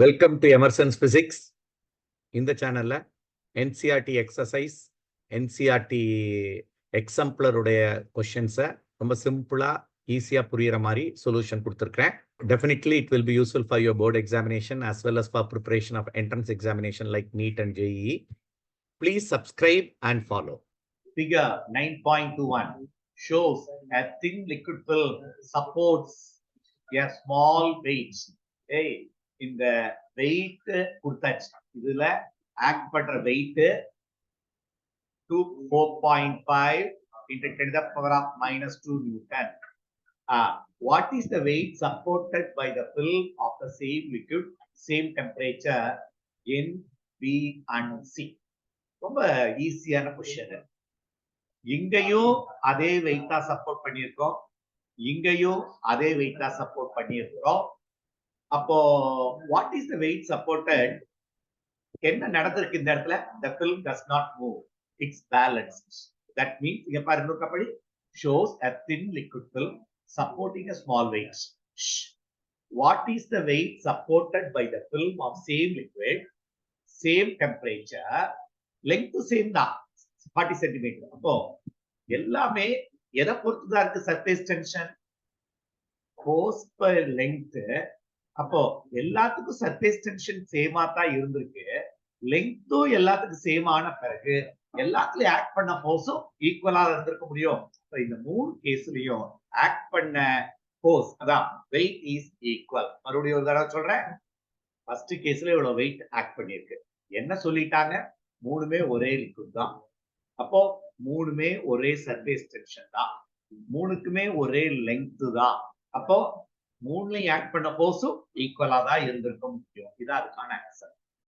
Welcome to Emerson's physics. இந்த சேனல்ல NCERT exercise, NCERT எக்ஸாம்பிளருடைய கொஸ்டின்ஸை ரொம்ப சிம்பிளா ஈஸியா புரியுற மாதிரி சொல்யூஷன் கொடுத்துருக்கேன். Definitely it will be useful for your board examination as well as for preparation of entrance examination like NEET and JEE. Please subscribe and follow. Figure 9.21 shows a thin liquid film supports a small weight. Hey, இந்த weight கொடுத்தாச்சு. இதுல act பண்ற weight 4.5 into 10 to the power of -2 Newton. What is the weight supported by the film of the same liquid, same temperature in B and C? ரொம்ப ஈஸியான question. இங்கேயும் அதே wait தான் support பண்ணியிருக்கோம், இங்கேயும் அதே வெயிட் தான் சப்போர்ட் பண்ணியிருக்கிறோம். அப்போ what is the weight supported? என்ன நடந்திருக்கு இந்த இடத்துல? the film does not move, it's balanced. That means இங்க பாருங்க, kabaddi shows a thin liquid film supporting a small weight. What is the weight supported by the film of same liquid, same temperature, length same தான் 40 centimetre. அப்போ எல்லாமே எதை பொறுத்துதான் இருக்கு? Surface tension, force per length. அப்போ எல்லாத்துக்கும் சர்ஃபேஸ் டென்ஷன் சேமா தான் இருந்திருக்கு. லெங்த்தும் எல்லாத்துக்கும் சேம் ஆன பிறகு எல்லாத்துலயும் ஆக்ட் பண்ண ஃபோர்ஸும் ஈக்குவலா இருந்திருக்க முடியும். இந்த மூணு கேஸ்லயும் ஆக்ட் பண்ண ஃபோர்ஸ் அதான் வெயிட் இஸ் ஈக்குவல். மறுபடியும் ஒரு தடவை சொல்றேன். ஃபர்ஸ்ட் கேஸ்ல இவ்வளவு வெயிட் ஆக்ட் பண்ணிருக்கு. என்ன சொல்லிட்டாங்க? மூணுமே ஒரே லிக்விட் தான். அப்போ மூணுமே ஒரே சர்ஃபேஸ் டென்ஷன் தான், மூணுக்குமே ஒரே லெங்த் தான். அப்போ மூணுலயும் ஆக்ட் பண்ண ஃபோர்ஸும் ஈக்குவலா தான் இருந்திருக்க முடியும். இதான் அதுக்கான ஆன்சர்.